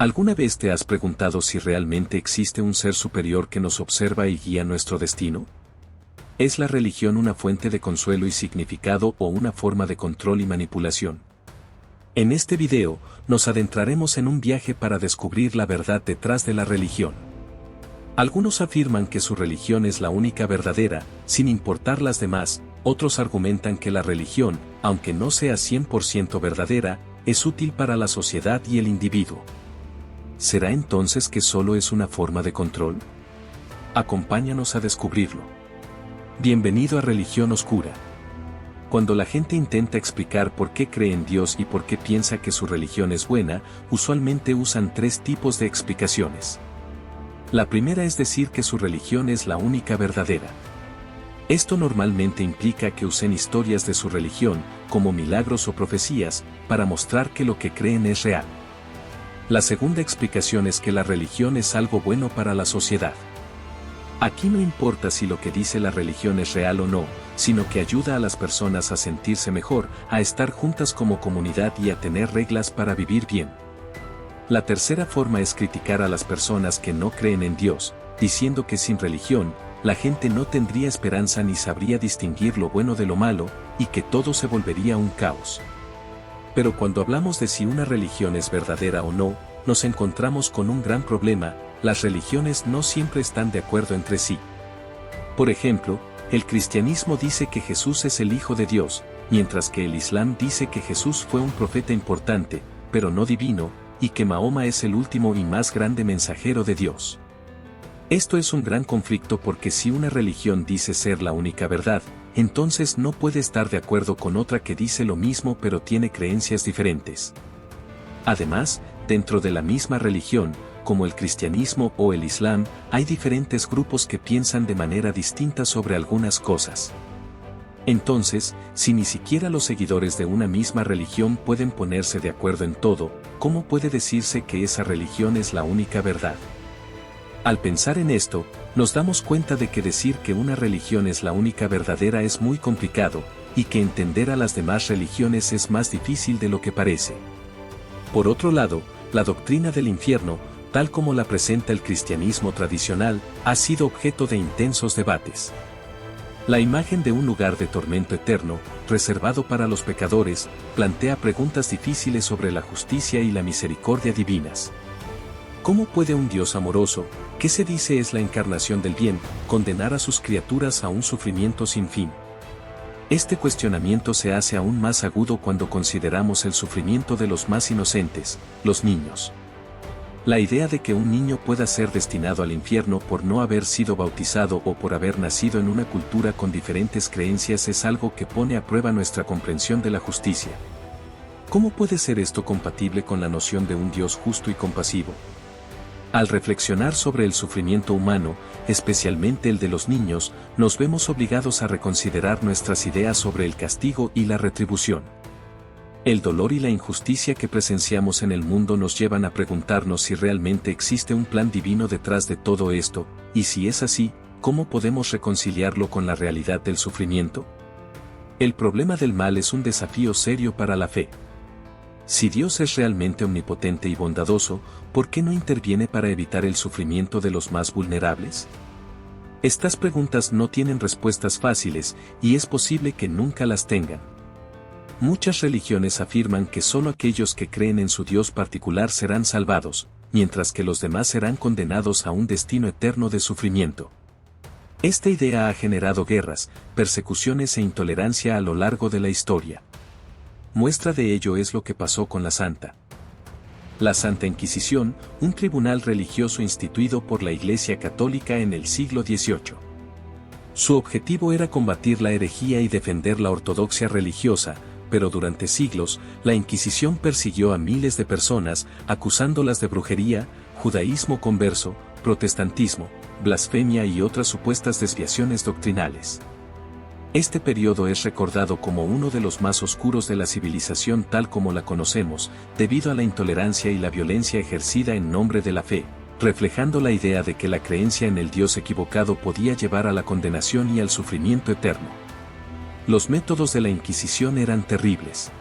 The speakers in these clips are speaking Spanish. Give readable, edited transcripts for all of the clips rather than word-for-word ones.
¿Alguna vez te has preguntado si realmente existe un ser superior que nos observa y guía nuestro destino? ¿Es la religión una fuente de consuelo y significado o una forma de control y manipulación? En este video, nos adentraremos en un viaje para descubrir la verdad detrás de la religión. Algunos afirman que su religión es la única verdadera, sin importar las demás. Otros argumentan que la religión, aunque no sea 100% verdadera, es útil para la sociedad y el individuo. ¿Será entonces que solo es una forma de control? Acompáñanos a descubrirlo. Bienvenido a Religión Oscura. Cuando la gente intenta explicar por qué cree en Dios y por qué piensa que su religión es buena, usualmente usan tres tipos de explicaciones. La primera es decir que su religión es la única verdadera. Esto normalmente implica que usen historias de su religión, como milagros o profecías, para mostrar que lo que creen es real. La segunda explicación es que la religión es algo bueno para la sociedad. Aquí no importa si lo que dice la religión es real o no, sino que ayuda a las personas a sentirse mejor, a estar juntas como comunidad y a tener reglas para vivir bien. La tercera forma es criticar a las personas que no creen en Dios, diciendo que sin religión, la gente no tendría esperanza ni sabría distinguir lo bueno de lo malo, y que todo se volvería un caos. Pero cuando hablamos de si una religión es verdadera o no, nos encontramos con un gran problema: las religiones no siempre están de acuerdo entre sí. Por ejemplo, el cristianismo dice que Jesús es el Hijo de Dios, mientras que el Islam dice que Jesús fue un profeta importante, pero no divino, y que Mahoma es el último y más grande mensajero de Dios. Esto es un gran conflicto porque si una religión dice ser la única verdad, entonces no puede estar de acuerdo con otra que dice lo mismo pero tiene creencias diferentes. Además, dentro de la misma religión, como el cristianismo o el islam, hay diferentes grupos que piensan de manera distinta sobre algunas cosas. Entonces, si ni siquiera los seguidores de una misma religión pueden ponerse de acuerdo en todo, ¿cómo puede decirse que esa religión es la única verdad? Al pensar en esto, nos damos cuenta de que decir que una religión es la única verdadera es muy complicado, y que entender a las demás religiones es más difícil de lo que parece. Por otro lado, la doctrina del infierno, tal como la presenta el cristianismo tradicional, ha sido objeto de intensos debates. La imagen de un lugar de tormento eterno, reservado para los pecadores, plantea preguntas difíciles sobre la justicia y la misericordia divinas. ¿Cómo puede un Dios amoroso, que se dice es la encarnación del bien, condenar a sus criaturas a un sufrimiento sin fin? Este cuestionamiento se hace aún más agudo cuando consideramos el sufrimiento de los más inocentes, los niños. La idea de que un niño pueda ser destinado al infierno por no haber sido bautizado o por haber nacido en una cultura con diferentes creencias es algo que pone a prueba nuestra comprensión de la justicia. ¿Cómo puede ser esto compatible con la noción de un Dios justo y compasivo? Al reflexionar sobre el sufrimiento humano, especialmente el de los niños, nos vemos obligados a reconsiderar nuestras ideas sobre el castigo y la retribución. El dolor y la injusticia que presenciamos en el mundo nos llevan a preguntarnos si realmente existe un plan divino detrás de todo esto, y si es así, ¿cómo podemos reconciliarlo con la realidad del sufrimiento? El problema del mal es un desafío serio para la fe. Si Dios es realmente omnipotente y bondadoso, ¿por qué no interviene para evitar el sufrimiento de los más vulnerables? Estas preguntas no tienen respuestas fáciles, y es posible que nunca las tengan. Muchas religiones afirman que solo aquellos que creen en su Dios particular serán salvados, mientras que los demás serán condenados a un destino eterno de sufrimiento. Esta idea ha generado guerras, persecuciones e intolerancia a lo largo de la historia. Muestra de ello es lo que pasó con la Santa Inquisición, un tribunal religioso instituido por la Iglesia Católica en el siglo XVIII. Su objetivo era combatir la herejía y defender la ortodoxia religiosa, pero durante siglos, la Inquisición persiguió a miles de personas, acusándolas de brujería, judaísmo converso, protestantismo, blasfemia y otras supuestas desviaciones doctrinales. Este periodo es recordado como uno de los más oscuros de la civilización tal como la conocemos, debido a la intolerancia y la violencia ejercida en nombre de la fe, reflejando la idea de que la creencia en el Dios equivocado podía llevar a la condenación y al sufrimiento eterno. Los métodos de la Inquisición eran terribles.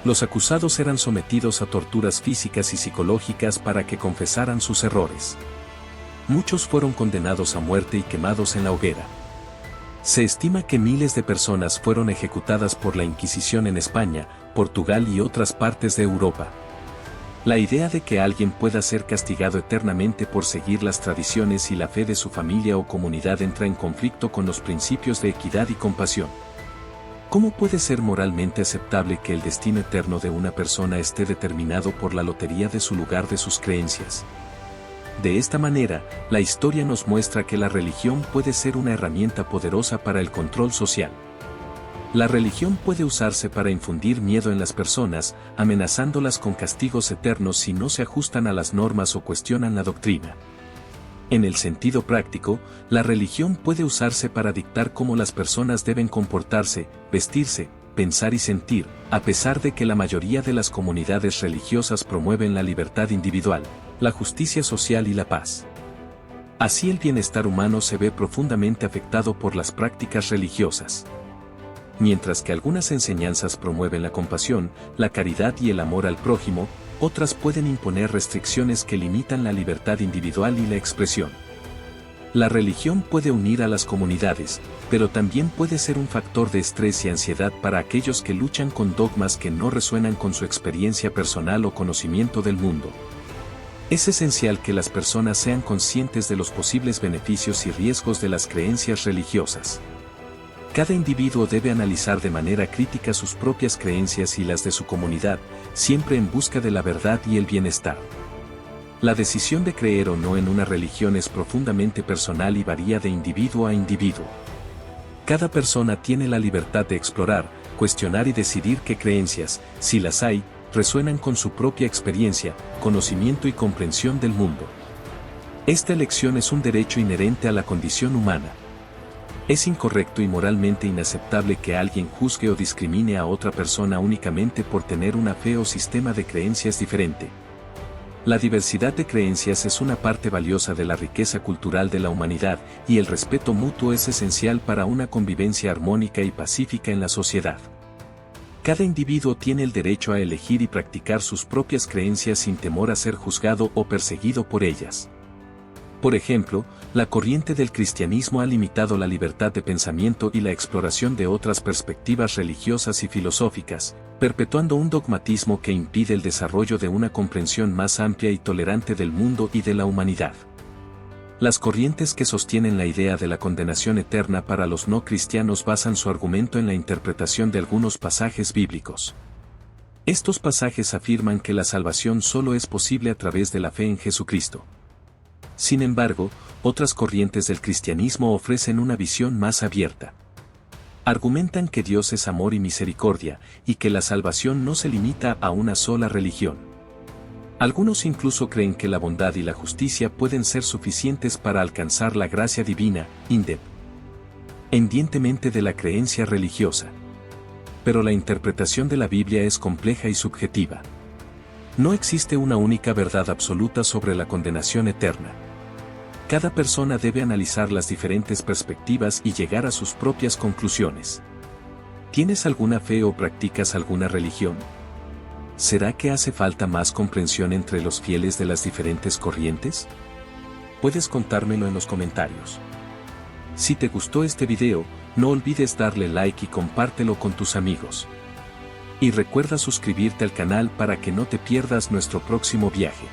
Los acusados eran sometidos a torturas físicas y psicológicas para que confesaran sus errores. Muchos fueron condenados a muerte y quemados en la hoguera. Se estima que miles de personas fueron ejecutadas por la Inquisición en España, Portugal y otras partes de Europa. La idea de que alguien pueda ser castigado eternamente por seguir las tradiciones y la fe de su familia o comunidad entra en conflicto con los principios de equidad y compasión. ¿Cómo puede ser moralmente aceptable que el destino eterno de una persona esté determinado por la lotería de su lugar de sus creencias? De esta manera, la historia nos muestra que la religión puede ser una herramienta poderosa para el control social. La religión puede usarse para infundir miedo en las personas, amenazándolas con castigos eternos si no se ajustan a las normas o cuestionan la doctrina. En el sentido práctico, la religión puede usarse para dictar cómo las personas deben comportarse, vestirse, pensar y sentir, a pesar de que la mayoría de las comunidades religiosas promueven la libertad individual, la justicia social y la paz. Así el bienestar humano se ve profundamente afectado por las prácticas religiosas. Mientras que algunas enseñanzas promueven la compasión, la caridad y el amor al prójimo, otras pueden imponer restricciones que limitan la libertad individual y la expresión. La religión puede unir a las comunidades, pero también puede ser un factor de estrés y ansiedad para aquellos que luchan con dogmas que no resuenan con su experiencia personal o conocimiento del mundo. Es esencial que las personas sean conscientes de los posibles beneficios y riesgos de las creencias religiosas. Cada individuo debe analizar de manera crítica sus propias creencias y las de su comunidad, siempre en busca de la verdad y el bienestar. La decisión de creer o no en una religión es profundamente personal y varía de individuo a individuo. Cada persona tiene la libertad de explorar, cuestionar y decidir qué creencias, si las hay, resuenan con su propia experiencia, conocimiento y comprensión del mundo. Esta elección es un derecho inherente a la condición humana. Es incorrecto y moralmente inaceptable que alguien juzgue o discrimine a otra persona únicamente por tener una fe o sistema de creencias diferente. La diversidad de creencias es una parte valiosa de la riqueza cultural de la humanidad, y el respeto mutuo es esencial para una convivencia armónica y pacífica en la sociedad. Cada individuo tiene el derecho a elegir y practicar sus propias creencias sin temor a ser juzgado o perseguido por ellas. Por ejemplo, la corriente del cristianismo ha limitado la libertad de pensamiento y la exploración de otras perspectivas religiosas y filosóficas, perpetuando un dogmatismo que impide el desarrollo de una comprensión más amplia y tolerante del mundo y de la humanidad. Las corrientes que sostienen la idea de la condenación eterna para los no cristianos basan su argumento en la interpretación de algunos pasajes bíblicos. Estos pasajes afirman que la salvación solo es posible a través de la fe en Jesucristo. Sin embargo, otras corrientes del cristianismo ofrecen una visión más abierta. Argumentan que Dios es amor y misericordia, y que la salvación no se limita a una sola religión. Algunos incluso creen que la bondad y la justicia pueden ser suficientes para alcanzar la gracia divina, independientemente de la creencia religiosa. Pero la interpretación de la Biblia es compleja y subjetiva. No existe una única verdad absoluta sobre la condenación eterna. Cada persona debe analizar las diferentes perspectivas y llegar a sus propias conclusiones. ¿Tienes alguna fe o practicas alguna religión? ¿Será que hace falta más comprensión entre los fieles de las diferentes corrientes? Puedes contármelo en los comentarios. Si te gustó este video, no olvides darle like y compártelo con tus amigos. Y recuerda suscribirte al canal para que no te pierdas nuestro próximo viaje.